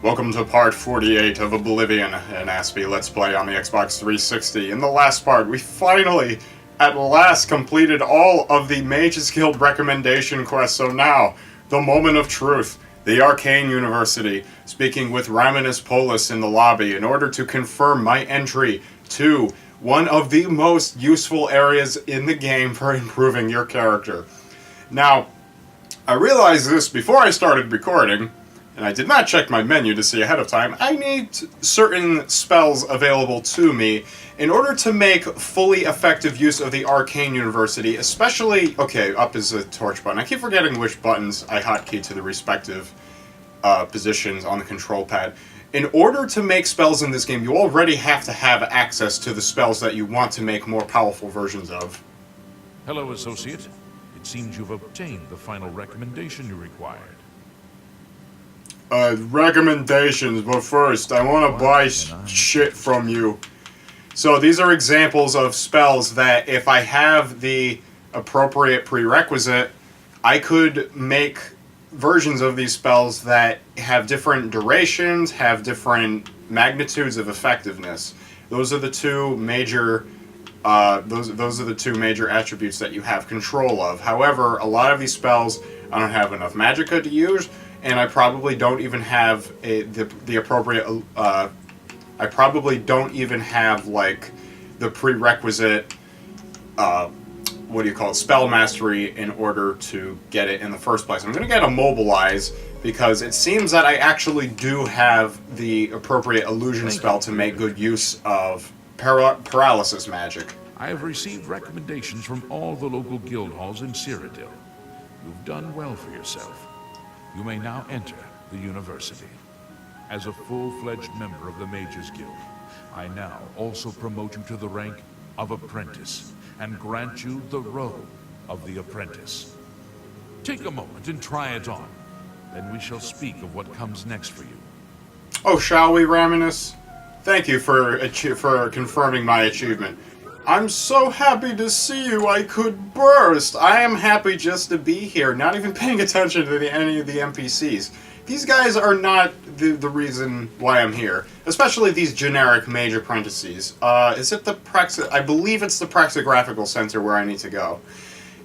Welcome to part 48 of Oblivion, an Aspie Let's Play on the Xbox 360. In the last part, we finally, at last, completed all of the Mages Guild recommendation quests, so now, the moment of truth. The Arcane University, speaking with Raminus Polis in the lobby in order to confirm my entry to one of the most useful areas in the game for improving your character. Now, I realized this before I started recording, and I did not check my menu to see ahead of time. I need certain spells available to me in order to make fully effective use of the Arcane University, especially... Okay, up is the torch button. I keep forgetting which buttons I hotkey to the respective positions on the control pad. In order to make spells in this game, you already have to have access to the spells that you want to make more powerful versions of. Hello, Associate. It seems you've obtained the final recommendation you required. Recommendations, but first, I want to buy shit from you. So these are examples of spells that if I have the appropriate prerequisite, I could make versions of these spells that have different durations, have different magnitudes of effectiveness. Those are the two major those are the two major attributes that you have control of. However, a lot of these spells I don't have enough magicka to use, and I probably don't even have the appropriate. I probably don't even have like the prerequisite. What do you call it? Spell mastery in order to get it in the first place. I'm going to get Immobilize because it seems that I actually do have the appropriate illusion spell to make good use of paralysis magic. I have received recommendations from all the local guild halls in Cyrodiil. You've done well for yourself. You may now enter the university. As a full-fledged member of the Mages Guild, I now also promote you to the rank of Apprentice and grant you the robe of the Apprentice. Take a moment and try it on. Then we shall speak of what comes next for you. Oh, shall we, Raminus? Thank you for confirming my achievement. I'm so happy to see you, I could burst. I am happy just to be here, not even paying attention to any of the NPCs. These guys are not the reason why I'm here, especially these generic mage apprentices. Is it the I believe it's the Praxographical Center where I need to go.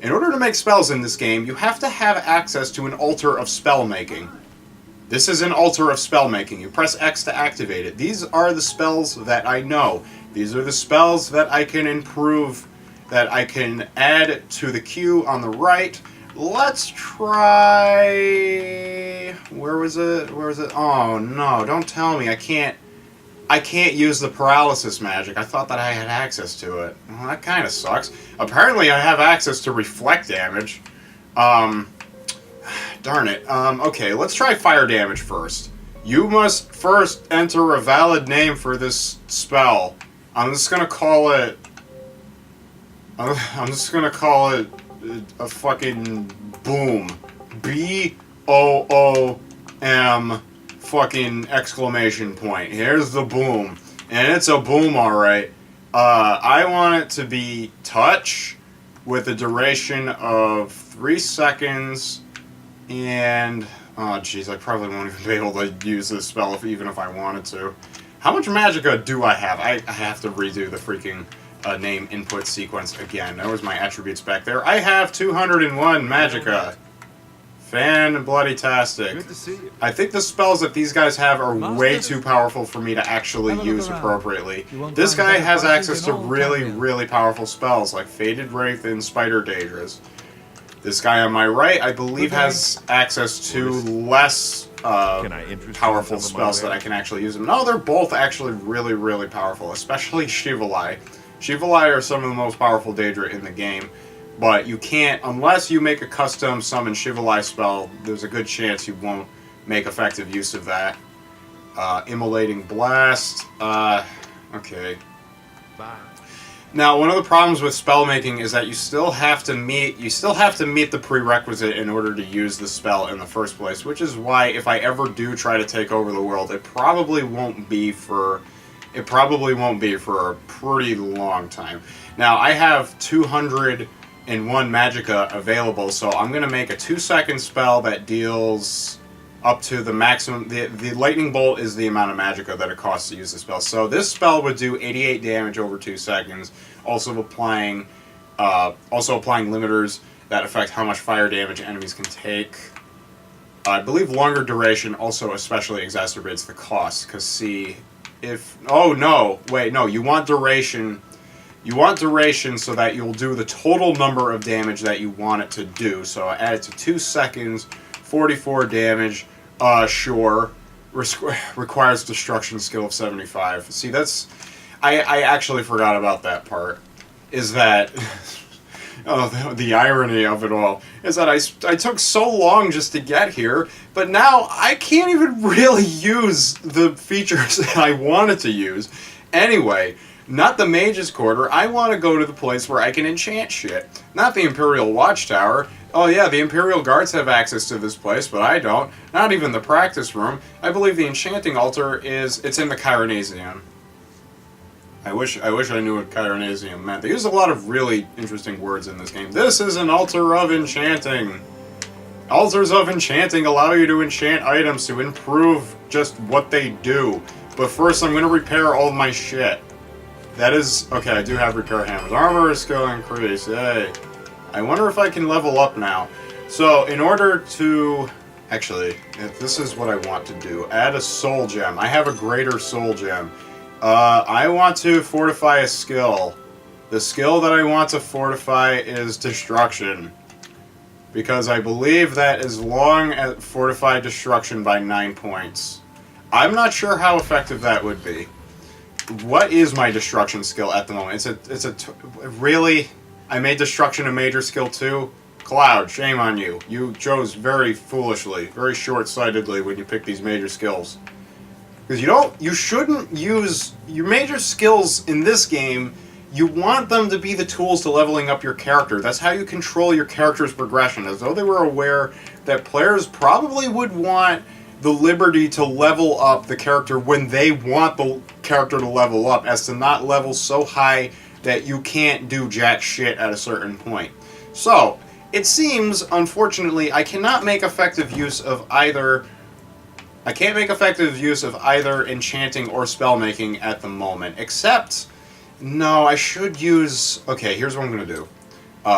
In order to make spells in this game, you have to have access to an altar of spell making. This is an altar of spell making. You press X to activate it. These are the spells that I know. These are the spells that I can improve, that I can add to the queue on the right. Let's try... Where was it? Where was it? Oh, no, don't tell me. I can't use the paralysis magic. I thought that I had access to it. Well, that kind of sucks. Apparently I have access to reflect damage. Darn it. Okay, let's try fire damage first. You must first enter a valid name for this spell. I'm just gonna call it a fucking boom. B-O-O-M fucking exclamation point. Here's the boom. And it's a boom, alright. I want it to be touch with a duration of 3 seconds. And, oh jeez, I probably won't even be able to use this spell even if I wanted to. How much magicka do I have? I have to redo the freaking name input sequence again. There was my attributes back there. I have 201 magicka. Fan-bloody-tastic. Good to see you. I think the spells that these guys have are way too powerful for me to actually use appropriately. This guy has access to really powerful spells like Faded Wraith and Spider Daedras. This guy on my right, I believe, has access to less powerful spells that I can actually use. No, they're both actually really powerful, especially Shivalai. Shivalai are some of the most powerful Daedra in the game, but you can't, unless you make a custom summon Shivalai spell, there's a good chance you won't make effective use of that. Immolating Blast, okay. Bye. Now, one of the problems with spell making is that you still have to meet the prerequisite in order to use the spell in the first place, which is why if I ever do try to take over the world, it probably won't be for a pretty long time. Now, I have 201 magicka available, so I'm going to make a 2-second spell that deals up to the maximum. The lightning bolt is the amount of magicka that it costs to use the spell. So this spell would do 88 damage over 2 seconds, also applying limiters that affect how much fire damage enemies can take. I believe longer duration also especially exacerbates the cost, because see, if... Oh, no. Wait, no. You want duration... You want duration so that you'll do the total number of damage that you want it to do. So add it to 2 seconds, 44 damage, sure. Requires destruction skill of 75. See, that's... I actually forgot about that part. Is that... Oh, the irony of it all is that I took so long just to get here, but now I can't even really use the features that I wanted to use. Anyway, not the Mage's Quarter. I want to go to the place where I can enchant shit. Not the Imperial Watchtower. Oh yeah, the Imperial Guards have access to this place, but I don't. Not even the practice room. I believe the Enchanting Altar it's in the Chironasium. I wish I knew what Chironasium meant. They use a lot of really interesting words in this game. This is an altar of enchanting. Altars of enchanting allow you to enchant items to improve just what they do. But first I'm going to repair all my shit. That is... Okay, I do have repair hammers. Armor skill increase. Yay. I wonder if I can level up now. So, in order to... Actually, this is what I want to do. Add a soul gem. I have a greater soul gem. I want to fortify a skill. The skill that I want to fortify is destruction. Because I believe that as long as fortified destruction by 9 points. I'm not sure how effective that would be. What is my destruction skill at the moment? Really? I made destruction a major skill too? Cloud, shame on you. You chose very foolishly, very short-sightedly when you picked these major skills. Because you shouldn't use your major skills in this game. You want them to be the tools to leveling up your character. That's how you control your character's progression. As though they were aware that players probably would want the liberty to level up the character when they want the character to level up, as to not level so high that you can't do jack shit at a certain point. So, it seems, unfortunately, I cannot make effective use of either... I can't make effective use of either enchanting or spellmaking at the moment, except... No, I should use... Okay, here's what I'm going to do.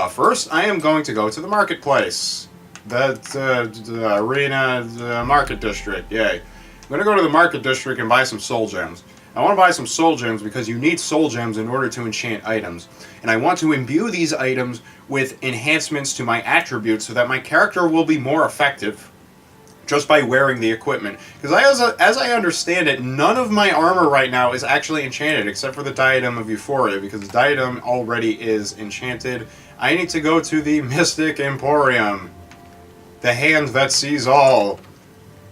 First, I am going to go to the marketplace. The arena, the market district, yay. I'm going to go to the market district and buy some soul gems. I want to buy some soul gems because you need soul gems in order to enchant items. And I want to imbue these items with enhancements to my attributes so that my character will be more effective just by wearing the equipment. Because as I understand it, none of my armor right now is actually enchanted except for the Diadem of Euphoria, because the Diadem already is enchanted. I need to go to the Mystic Emporium. The hand that sees all.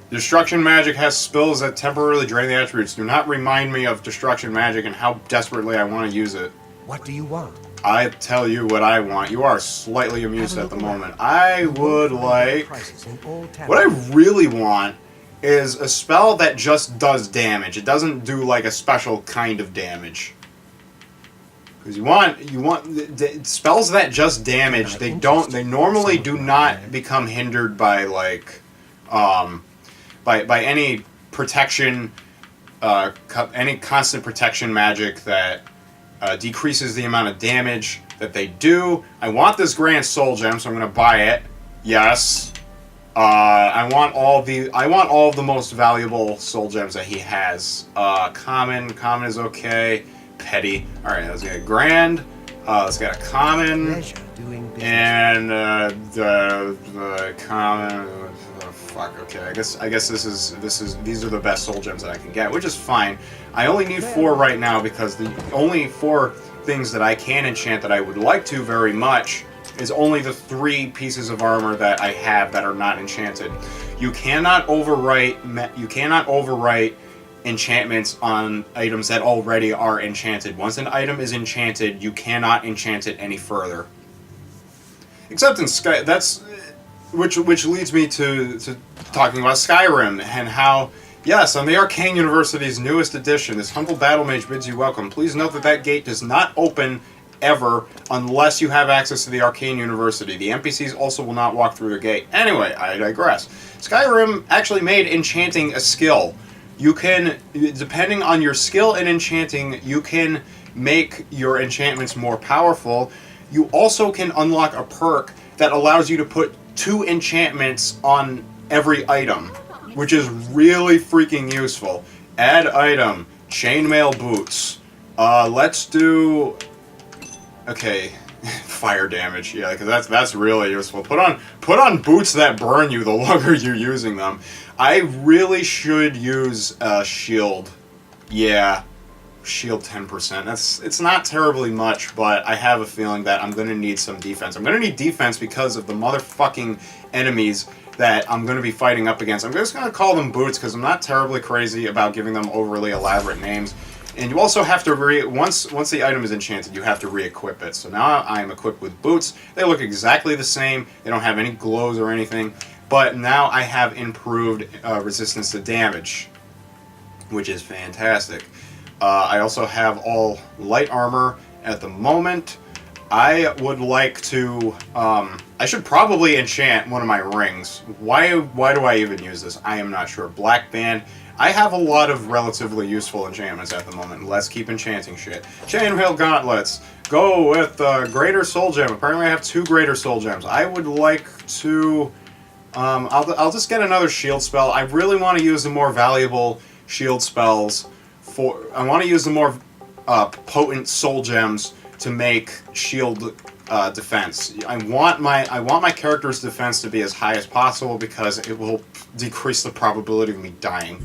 Destruction magic has spells that temporarily drain the attributes. Do not remind me of destruction magic and how desperately I want to use it. What do you want? I tell you what I want. You are slightly amused at the moment. I would like... What I really want is a spell that just does damage. It doesn't do like a special kind of damage. Because you want spells that just damage. They normally do not become hindered by like by any protection, any constant protection magic that decreases the amount of damage that they do. I want this Grand Soul Gem, so I'm going to buy it. Yes. I want all of the most valuable soul gems that he has. Common is okay. Petty. All right, let's get a grand. Let's get a common, and the common. Fuck. Okay, I guess these are the best soul gems that I can get, which is fine. I only need 4 right now because the only 4 things that I can enchant that I would like to very much is only the 3 pieces of armor that I have that are not enchanted. You cannot overwrite enchantments on items that already are enchanted. Once an item is enchanted, you cannot enchant it any further. Except in Sky, which leads me to talking about Skyrim and how, yes, on the Arcane University's newest edition, this humble battle mage bids you welcome. Please note that gate does not open ever unless you have access to the Arcane University. The NPCs also will not walk through the gate. Anyway, I digress. Skyrim actually made enchanting a skill. You can, depending on your skill in enchanting, you can make your enchantments more powerful. You also can unlock a perk that allows you to put 2 enchantments on every item, which is really freaking useful. Add item, chainmail boots. Let's do... Okay, fire damage. Yeah, because that's really useful. Put on boots that burn you the longer you're using them. I really should use shield. Yeah, shield 10%. It's not terribly much, but I have a feeling that I'm going to need some defense. I'm going to need defense because of the motherfucking enemies that I'm going to be fighting up against. I'm just going to call them boots because I'm not terribly crazy about giving them overly elaborate names. And you also have to once the item is enchanted, you have to re-equip it. So now I am equipped with boots. They look exactly the same. They don't have any glows or anything. But now I have improved resistance to damage, which is fantastic. I also have all light armor at the moment. I would like to... I should probably enchant one of my rings. Why do I even use this? I am not sure. Black Band. I have a lot of relatively useful enchantments at the moment. Let's keep enchanting shit. Chainmail Gauntlets. Go with Greater Soul Gem. Apparently I have 2 Greater Soul Gems. I would like to... I'll just get another shield spell. I really want to use the more valuable shield spells. I want to use the more potent soul gems to make shield defense. I want my character's defense to be as high as possible because it will decrease the probability of me dying.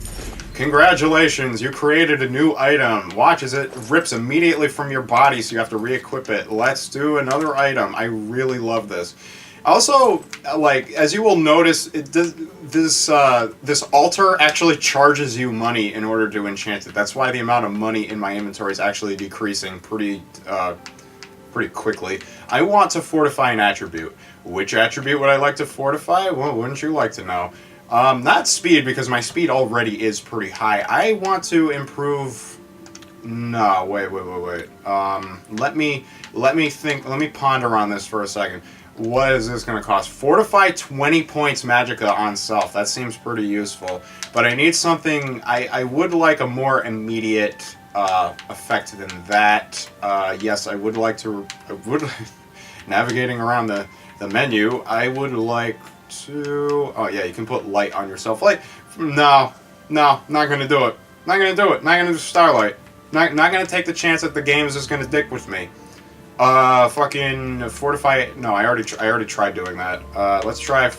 Congratulations, you created a new item. Watch as it rips immediately from your body, so you have to re-equip it. Let's do another item. I really love this. Also, like, as you will notice, this altar actually charges you money in order to enchant it. That's why the amount of money in my inventory is actually decreasing pretty quickly. I want to fortify an attribute. Which attribute would I like to fortify? Well, wouldn't you like to know? Not speed, because my speed already is pretty high. I want to improve... No, wait. Let me think. Let me ponder on this for a second. What is this going to cost? Fortify 20 points magicka on self. That seems pretty useful. But I need something... I would like a more immediate effect than that. Yes, I would like to... navigating around the menu, I would like to... Oh, yeah, you can put light on yourself. Light... No, not going to do it. Not going to do it. Not going to do Starlight. Not going to take the chance that the game is just going to dick with me. Fucking fortify... No, I already tried doing that. Let's try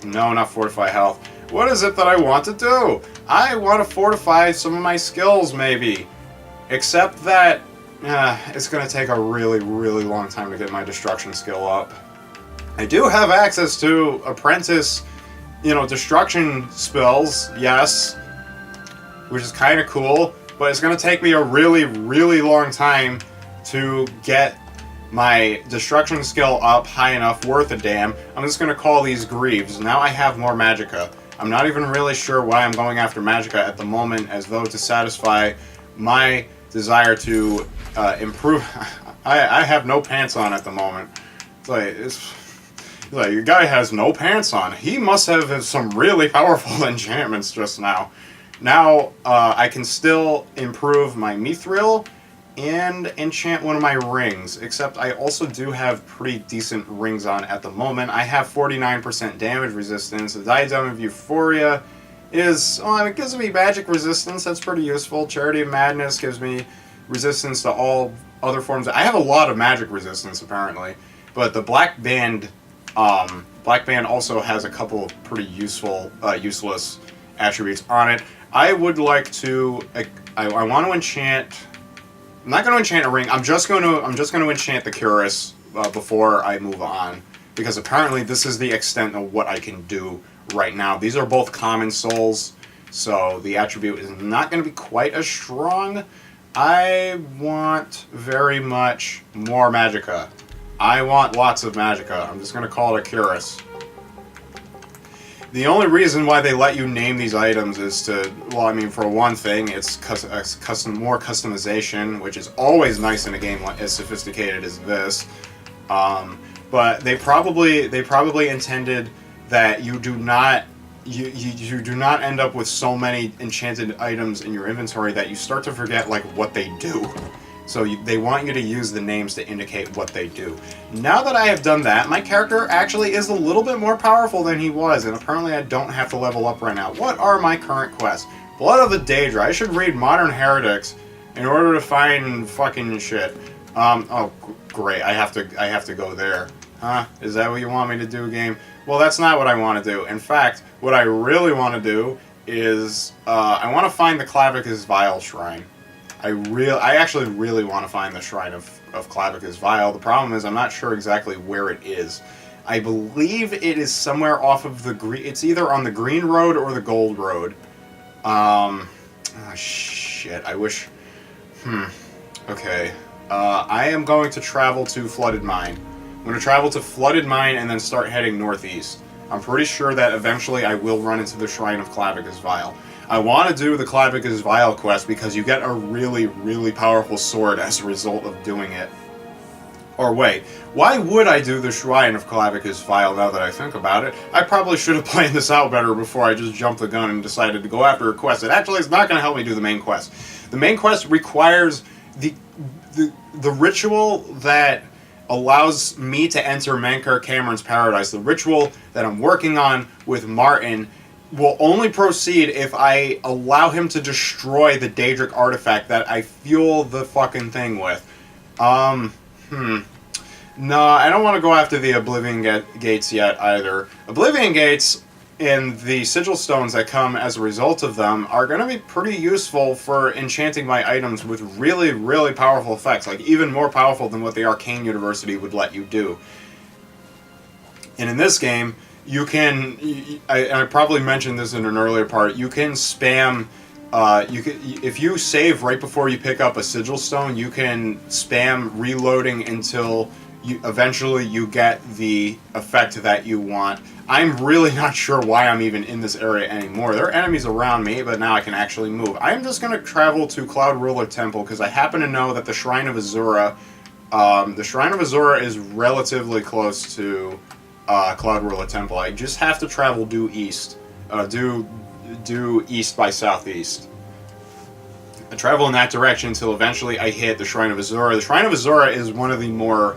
no, not fortify health. What is it that I want to do? I want to fortify some of my skills, maybe. Except that... it's going to take a really, really long time to get my destruction skill up. I do have access to apprentice, destruction spells, yes. Which is kind of cool. But it's going to take me a really, really long time to get my destruction skill up high enough, worth a damn. I'm just going to call these Greaves. Now I have more magicka. I'm not even really sure why I'm going after magicka at the moment, as though to satisfy my desire to improve. I have no pants on at the moment. It's like your guy has no pants on. He must have some really powerful enchantments just now. Now I can still improve my mithril and enchant one of my rings, except I also do have pretty decent rings on at the moment. I have 49% damage resistance. The Diadem of Euphoria is, it gives me magic resistance. That's pretty useful. Charity of Madness gives me resistance to all other forms. I have a lot of magic resistance, apparently. But the Black Band also has a couple of pretty useful, useless attributes on it. I would like to, I want to enchant... I'm not going to enchant a ring. I'm just going to enchant the Cuirass before I move on, because apparently this is the extent of what I can do right now. These are both common souls, so the attribute is not going to be quite as strong. I want very much more magicka. I want lots of magicka. I'm just going to call it a Cuirass. The only reason why they let you name these items is to, well, I mean, for one thing, it's more customization, which is always nice in a game as sophisticated as this. But they probably intended that you do not you do not end up with so many enchanted items in your inventory that you start to forget like what they do. So they want you to use the names to indicate what they do. Now that I have done that, my character actually is a little bit more powerful than he was, and apparently I don't have to level up right now. What are my current quests? Blood of the Daedra. I should read Modern Heretics in order to find fucking shit. Oh, great. I have to go there. Huh? Is that what you want me to do, game? Well, that's not what I want to do. In fact, what I really want to do is I want to find the Clavicus Vial Shrine. I actually really want to find the Shrine of Clavicus Vial. The problem is I'm not sure exactly where it is. I believe it is somewhere off of the green... It's either on the Green Road or the Gold Road. Oh, shit. I wish... Okay. I am going to travel to Flooded Mine. I'm going to travel to Flooded Mine and then start heading northeast. I'm pretty sure that eventually I will run into the Shrine of Clavicus Vial. I want to do the Clavicus Vial quest because you get a really, really powerful sword as a result of doing it. Or wait, why would I do the Shrine of Clavicus Vial now that I think about it? I probably should have planned this out better before I just jumped the gun and decided to go after a quest that actually is not going to help me do the main quest. The main quest requires the ritual that allows me to enter Mankar Cameron's Paradise. The ritual that I'm working on with Martin will only proceed if I allow him to destroy the Daedric artifact that I fuel the fucking thing with. No, I don't want to go after the Oblivion Gates yet either. Oblivion Gates and the Sigil Stones that come as a result of them are going to be pretty useful for enchanting my items with really, really powerful effects, like even more powerful than what the Arcane University would let you do. And in this game, you can, I probably mentioned this in an earlier part, you can spam, if you save right before you pick up a Sigil Stone, you can spam reloading until eventually you get the effect that you want. I'm really not sure why I'm even in this area anymore. There are enemies around me, but now I can actually move. I'm just going to travel to Cloud Ruler Temple because I happen to know that the Shrine of Azura, is relatively close to Cloud Ruler Temple. I just have to travel due east, due east by southeast. I travel in that direction until eventually I hit the Shrine of Azura. The Shrine of Azura is one of the more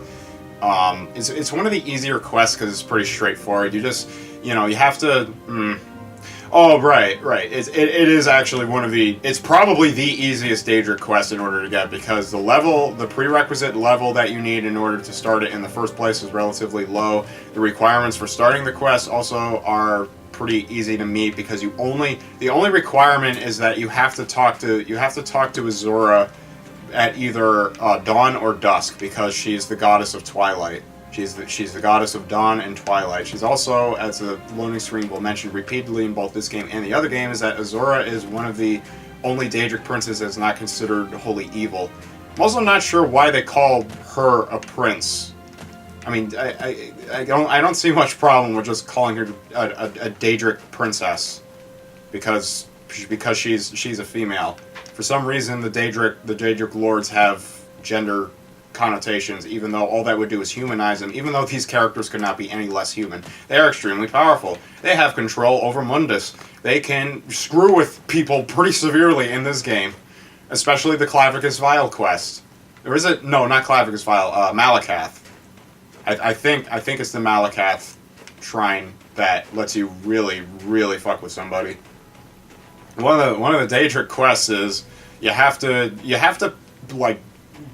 it's one of the easier quests because it's pretty straightforward. You just, you have to... Oh, right. It is actually one of the... It's probably the easiest Daedric quest in order to get, because the prerequisite level that you need in order to start it in the first place is relatively low. The requirements for starting the quest also are pretty easy to meet, because the only requirement is that you have to talk to Azura at either dawn or dusk, because she's the goddess of twilight. She's the goddess of dawn and twilight. She's also, as the loading screen will mention repeatedly in both this game and the other game, is that Azura is one of the only Daedric princes that's not considered wholly evil. I'm also not sure why they call her a prince. I mean, I don't see much problem with just calling her a Daedric princess, because she's a female. For some reason, the Daedric lords have gender connotations, even though all that would do is humanize them. Even though these characters could not be any less human, they are extremely powerful. They have control over Mundus. They can screw with people pretty severely in this game, especially the Clavicus Vial quest. Or is it? No, not Clavicus Vial. Malakath. I think it's the Malakath shrine that lets you really, really fuck with somebody. One of the Daedric quests is you have to like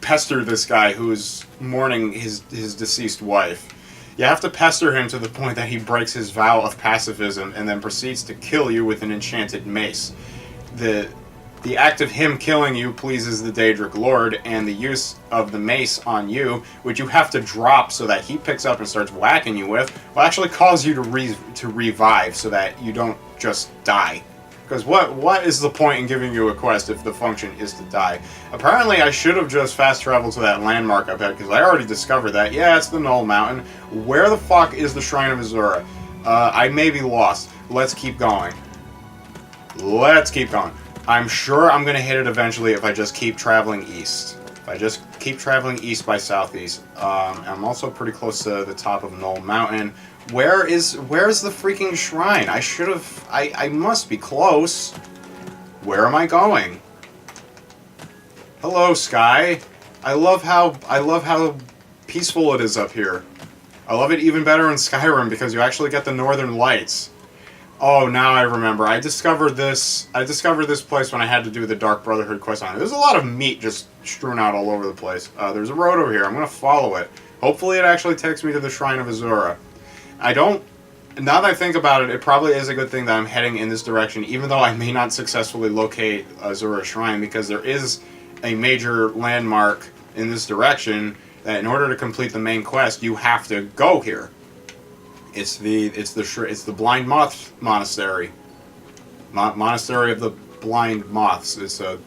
pester this guy who's mourning his deceased wife. You have to pester him to the point that he breaks his vow of pacifism and then proceeds to kill you with an enchanted mace. The act of him killing you pleases the Daedric Lord, and the use of the mace on you, which you have to drop so that he picks up and starts whacking you with, will actually cause you to revive so that you don't just die. Because what is the point in giving you a quest if the function is to die? Apparently, I should have just fast traveled to that landmark up ahead, because I already discovered that. Yeah, it's the Null Mountain. Where the fuck is the Shrine of Azura? I may be lost. let's keep going. Let's keep going. I'm sure I'm gonna hit it eventually if I just keep traveling east. If I just keep traveling east by southeast. I'm also pretty close to the top of Knoll Mountain. Where's the freaking shrine? I should have. I must be close. Where am I going? Hello, sky. I love how peaceful it is up here. I love it even better in Skyrim because you actually get the northern lights. Oh, now I remember. I discovered this place when I had to do the Dark Brotherhood quest on it. There's a lot of meat just strewn out all over the place. There's a road over here. I'm going to follow it. Hopefully it actually takes me to the Shrine of Azura. Now that I think about it, it probably is a good thing that I'm heading in this direction, even though I may not successfully locate Azura Shrine, because there is a major landmark in this direction that in order to complete the main quest, you have to go here. It's the Blind Moth Monastery. Monastery of the Blind Moths. It's a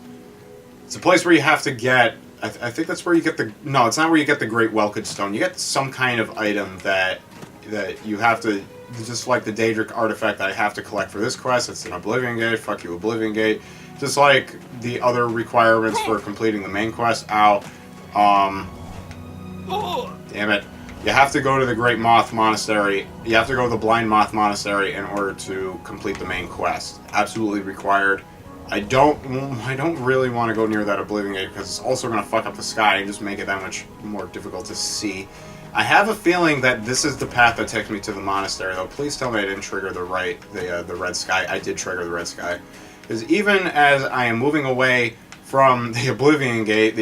place where you have to get. I think that's where you get the. No, it's not where you get the Great Welked Stone. You get some kind of item that you have to. Just like the Daedric artifact that I have to collect for this quest. It's an Oblivion Gate. Fuck you, Oblivion Gate. Just like the other requirements for completing the main quest. Ow. Damn it. You have to go to the Great Moth Monastery. You have to go to the Blind Moth Monastery in order to complete the main quest. Absolutely required. I don't really want to go near that Oblivion Gate because it's also going to fuck up the sky and just make it that much more difficult to see. I have a feeling that this is the path that takes me to the monastery, though. Please tell me I didn't trigger the red sky. I did trigger the red sky. Because even as I am moving away from the Oblivion Gate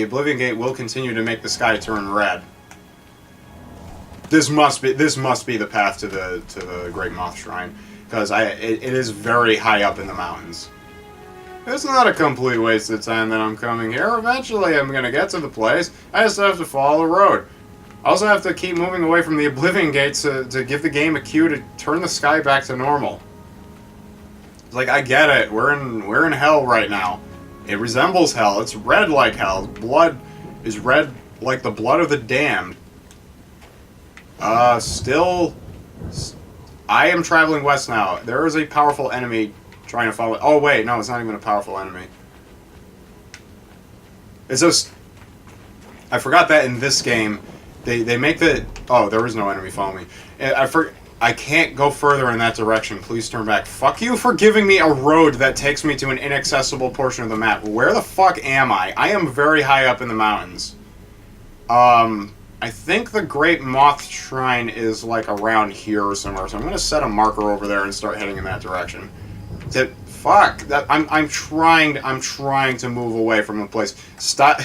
will continue to make the sky turn red. This must be the path to the Great Moth Shrine, because it is very high up in the mountains. It's not a complete waste of time that I'm coming here. Eventually I'm gonna get to the place. I just have to follow the road. I also have to keep moving away from the Oblivion Gate to give the game a cue to turn the sky back to normal. It's like, I get it. We're in hell right now. It resembles hell. It's red like hell. Blood is red like the blood of the damned. Still, I am traveling west now. There is a powerful enemy trying to follow. Oh wait, no, it's not even a powerful enemy. It's just, I forgot that in this game, they make the. Oh, there is no enemy following me. I can't go further in that direction. Please turn back. Fuck you for giving me a road that takes me to an inaccessible portion of the map. Where the fuck am I? I am very high up in the mountains. I think the Great Moth Shrine is like around here or somewhere, so I'm gonna set a marker over there and start heading in that direction. I'm trying to move away from the place. Stop.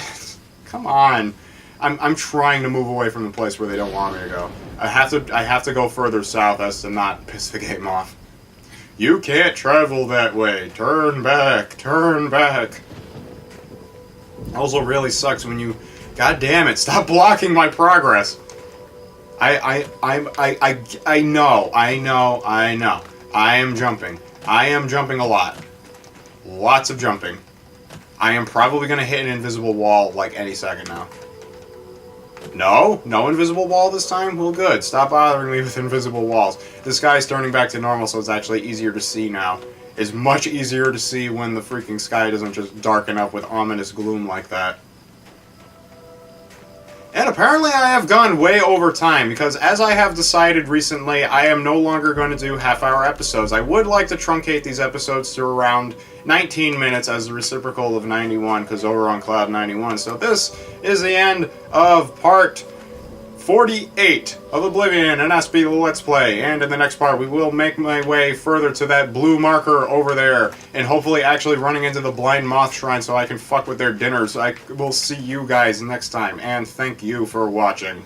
Come on. I'm trying to move away from the place where they don't want me to go. I have to go further south as to not piss the game off. You can't travel that way. Turn back. Turn back. Also really sucks when you. God damn it! Stop blocking my progress. I know. I am jumping. I am jumping a lot. Lots of jumping. I am probably gonna hit an invisible wall like any second now. No? No invisible wall this time? Well, good. Stop bothering me with invisible walls. The sky's turning back to normal, so it's actually easier to see now. It's much easier to see when the freaking sky doesn't just darken up with ominous gloom like that. And apparently I have gone way over time, because as I have decided recently, I am no longer going to do half-hour episodes. I would like to truncate these episodes to around 19 minutes as the reciprocal of 91, because over on Cloud 91. So this is the end of part 48 of Oblivion and Aspie Let's Play. And in the next part, we will make my way further to that blue marker over there, and hopefully actually running into the Blind Moth Shrine so I can fuck with their dinners. I will see you guys next time, and thank you for watching.